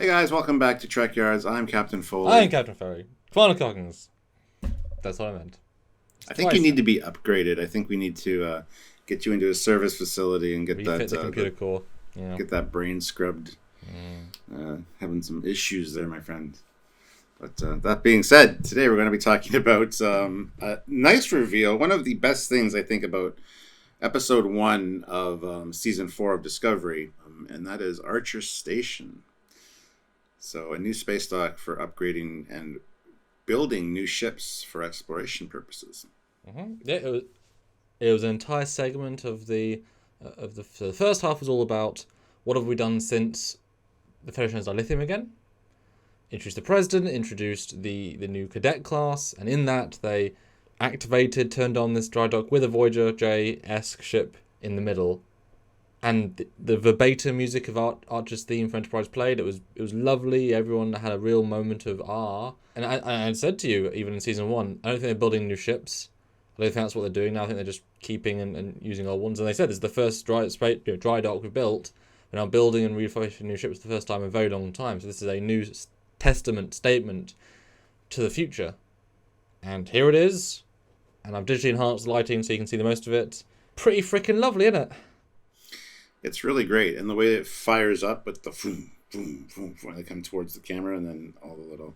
Hey guys, welcome back to Trekyards. I'm Captain Foley. I am Captain Ferry. Commander Cockins. That's what I meant. I think you Twice need now. to be upgraded. I think we need to get you into a service facility and get Refit the computer core. Yeah. get that brain scrubbed. Mm. Having some issues there, my friend. But that being said, today we're going to be talking about a nice reveal. One of the best things I think about episode 1 of season 4 of Discovery, and that is Archer Station. So a new space dock for upgrading and building new ships for exploration purposes. Yeah, it was an entire segment of the first half was all about what have we done since the Federation has dilithium again. Introduced the president, introduced the new cadet class, and in that they turned on this dry dock with a Voyager J-esque ship in the middle. And the verbatim music of Archer's theme for Enterprise played. It was lovely. Everyone had a real moment of And I said to you, even in season 1, I don't think they're building new ships. I don't think that's what they're doing now. I think they're just keeping and using old ones. And they said this is the first dry dock we've built. We're now building and refurbishing new ships for the first time in a very long time. So this is a new statement to the future. And here it is. And I've digitally enhanced the lighting so you can see the most of it. Pretty freaking lovely, isn't it? It's really great, and the way it fires up with the boom, boom, boom, when they come towards the camera, and then all the little.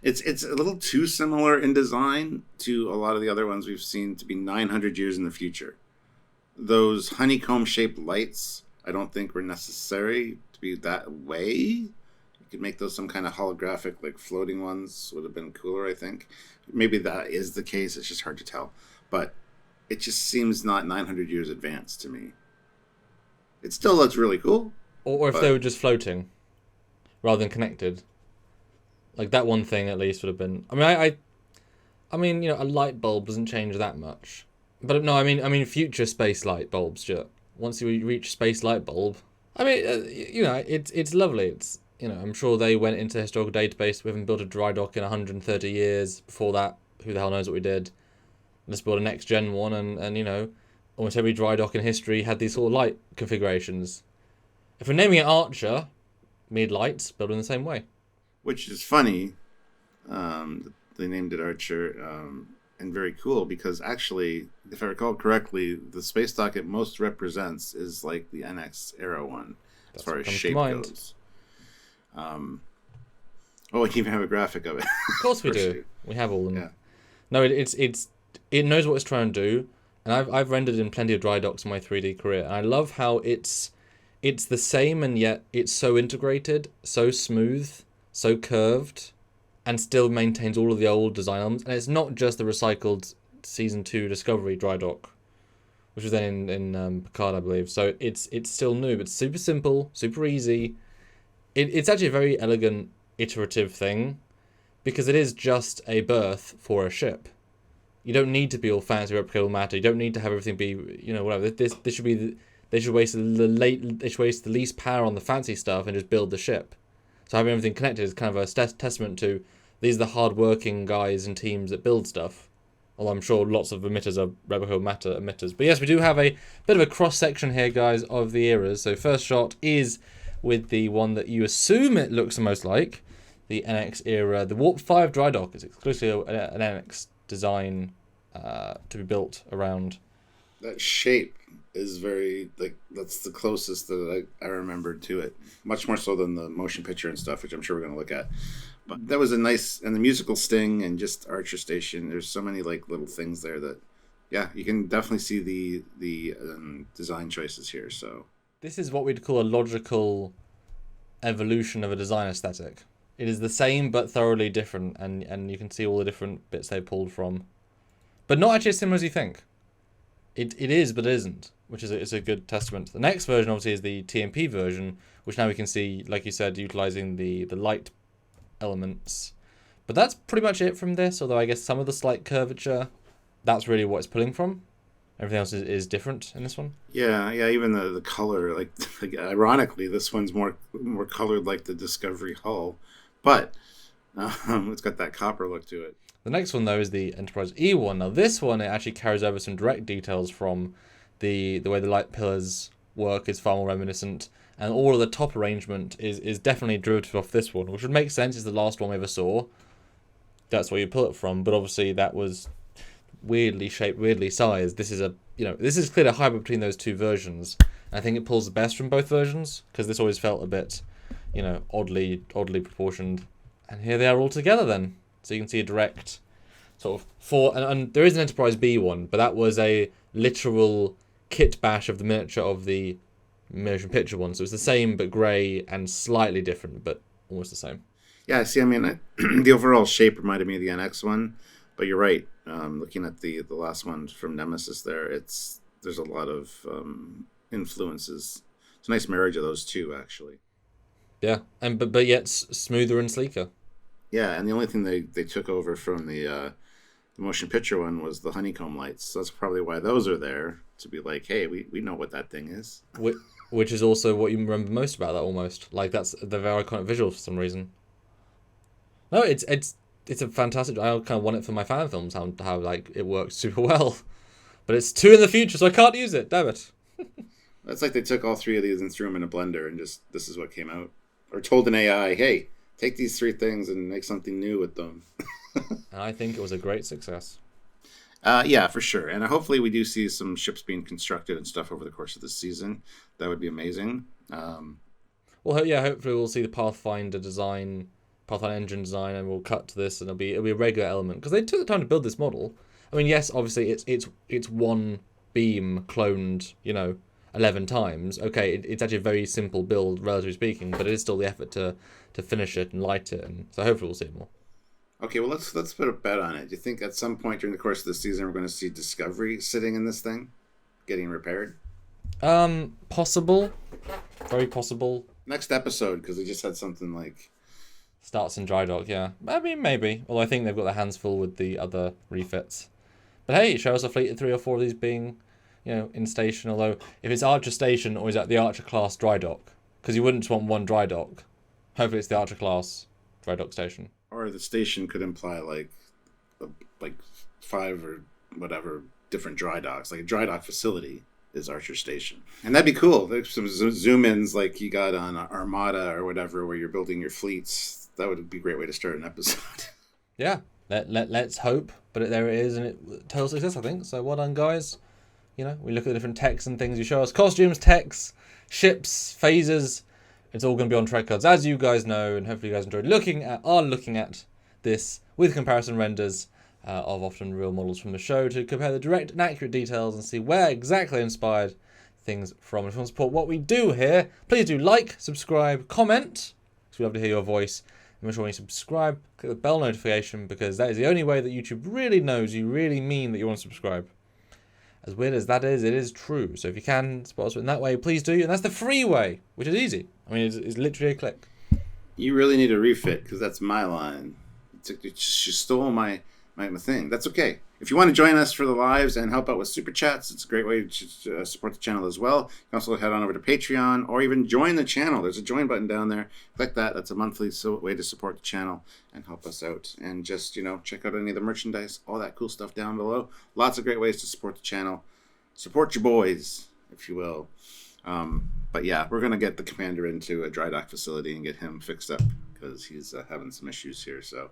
It's a little too similar in design to a lot of the other ones we've seen to be 900 years in the future. Those honeycomb-shaped lights, I don't think were necessary to be that way. You could make those some kind of holographic, like floating ones would have been cooler, I think. Maybe that is the case. It's just hard to tell, but it just seems not 900 years advanced to me. It still looks really cool. Or if they were just floating rather than connected. Like that one thing at least would have been. I mean, a light bulb doesn't change that much. But no, I mean future space light bulbs. Sure. Once you reach space light bulb, it's lovely. It's I'm sure they went into the historical database. We haven't built a dry dock in 130 years. Before that, who the hell knows what we did? Let's build a next gen one, and almost every dry dock in history had these sort of light configurations. If we're naming it Archer, made lights, built in the same way. Which is funny. They named it Archer, and very cool because actually, if I recall correctly, the space dock it most represents is like the NX era one, as far as shape goes. We even have a graphic of it. Of course we do. Shoot. We have all of them. Yeah. No, it knows what it's trying to do. And I've rendered in plenty of dry docks in my 3D career, and I love how it's the same and yet it's so integrated, so smooth, so curved, and still maintains all of the old design elements. And it's not just the recycled season 2 Discovery dry dock, which was then in Picard, I believe. So it's still new, but super simple, super easy. It's actually a very elegant, iterative thing, because it is just a berth for a ship. You don't need to be all fancy replicable matter. You don't need to have everything be, whatever. This should be. They should waste the least power on the fancy stuff and just build the ship. So having everything connected is kind of a testament to these are the hard-working guys and teams that build stuff. Although I'm sure lots of emitters are replicable matter emitters. But yes, we do have a bit of a cross-section here, guys, of the eras. So first shot is with the one that you assume it looks the most like, the NX era. The Warp 5 dry dock is exclusively an NX design to be built around. That shape is very that's the closest that I remember to it, much more so than the motion picture and stuff, which I'm sure we're going to look at. But that was a nice, and the musical sting and just Archer Station. There's so many little things there that, yeah, you can definitely see the design choices here. So this is what we'd call a logical evolution of a design aesthetic. It is the same but thoroughly different, and you can see all the different bits they pulled from. But not actually as similar as you think. It is, but it isn't, which is a good testament. The next version, obviously, is the TMP version, which now we can see, like you said, utilizing the light elements. But that's pretty much it from this, although I guess some of the slight curvature, that's really what it's pulling from. Everything else is different in this one. Yeah, even the color, ironically, this one's more colored like the Discovery hull, but it's got that copper look to it. The next one, though, is the Enterprise E one. Now, this one, it actually carries over some direct details from the way the light pillars work is far more reminiscent. and all of the top arrangement is definitely derivative off this one, which would make sense. It's the last one we ever saw. That's where you pull it from, but obviously that was weirdly shaped, weirdly sized. This is clearly a hybrid between those two versions. And I think it pulls the best from both versions, because this always felt a bit, oddly proportioned. And here they are all together then. So you can see a direct sort of and there is an Enterprise B one, but that was a literal kit bash of the miniature of the motion picture one. So it's the same but grey and slightly different, but almost the same. Yeah, see, I mean, the overall shape reminded me of the NX one, but you're right. Looking at the last one from Nemesis there, there's a lot of influences. It's a nice marriage of those two, actually. Yeah, and but yet smoother and sleeker. Yeah, and the only thing they took over from the motion picture one was the honeycomb lights. So that's probably why those are there, to be like, hey, we know what that thing is. Which is also what you remember most about that, almost. Like, that's the very iconic visual for some reason. No, it's a fantastic... I kind of want it for my fan films, how like, it works super well. But it's 2 in the future, so I can't use it, damn it. It's like they took all 3 of these and threw them in a blender and just, this is what came out. Or told an AI, hey, take these 3 things and make something new with them. And I think it was a great success. Yeah, for sure. And hopefully we do see some ships being constructed and stuff over the course of this season. That would be amazing. Well, yeah, hopefully we'll see the Pathfinder engine design, and we'll cut to this, and it'll be a regular element, because they took the time to build this model. I mean, yes, obviously it's one beam cloned, 11 times. Okay, it's actually a very simple build, relatively speaking, but it is still the effort to finish it and light it, and so hopefully we'll see it more. Okay, well, let's put a bet on it. Do you think at some point during the course of the season we're going to see Discovery sitting in this thing, getting repaired? Possible. Very possible. Next episode, because they just had something like... Starts in dry dock, yeah. I mean, maybe. Although I think they've got their hands full with the other refits. But hey, show us a fleet of 3 or 4 of these being, in station. Although, if it's Archer Station or is that the Archer class dry dock? Because you wouldn't just want one dry dock. Hopefully it's the Archer class dry dock station. Or the station could imply like 5 or whatever different dry docks. Like a dry dock facility is Archer Station. And that'd be cool. There's some zoom-ins like you got on Armada or whatever where you're building your fleets. That would be a great way to start an episode. Yeah, let's hope. But there it is, and it total success, I think. So well done, guys. We look at the different techs and things you show us. Costumes, techs, ships, phasers. It's all going to be on Trekyards, as you guys know, and hopefully you guys enjoyed looking at this with comparison renders of often real models from the show to compare the direct and accurate details and see where exactly inspired things from. If you want to support what we do here, please do like, subscribe, comment, because we love to hear your voice. And make sure when you subscribe, click the bell notification, because that is the only way that YouTube really knows you really mean that you want to subscribe. As weird as that is, it is true. So if you can support us in that way, please do. And that's the free way, which is easy. I mean, it's literally a click. You really need a refit, because that's my line. You stole my thing. That's okay. If you want to join us for the lives and help out with Super Chats, it's a great way to support the channel as well. You can also head on over to Patreon or even join the channel. There's a join button down there. Click that. That's a monthly way to support the channel and help us out. And just, check out any of the merchandise, all that cool stuff down below. Lots of great ways to support the channel. Support your boys, if you will. But yeah, we're going to get the commander into a dry dock facility and get him fixed up, because he's having some issues here. So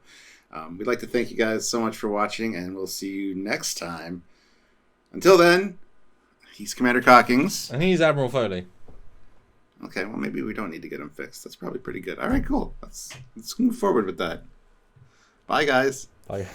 we'd like to thank you guys so much for watching, and we'll see you next time. Until then, he's Commander Cockings. And he's Admiral Foley. Okay, well, maybe we don't need to get him fixed. That's probably pretty good. All right, cool. Let's move forward with that. Bye, guys. Bye.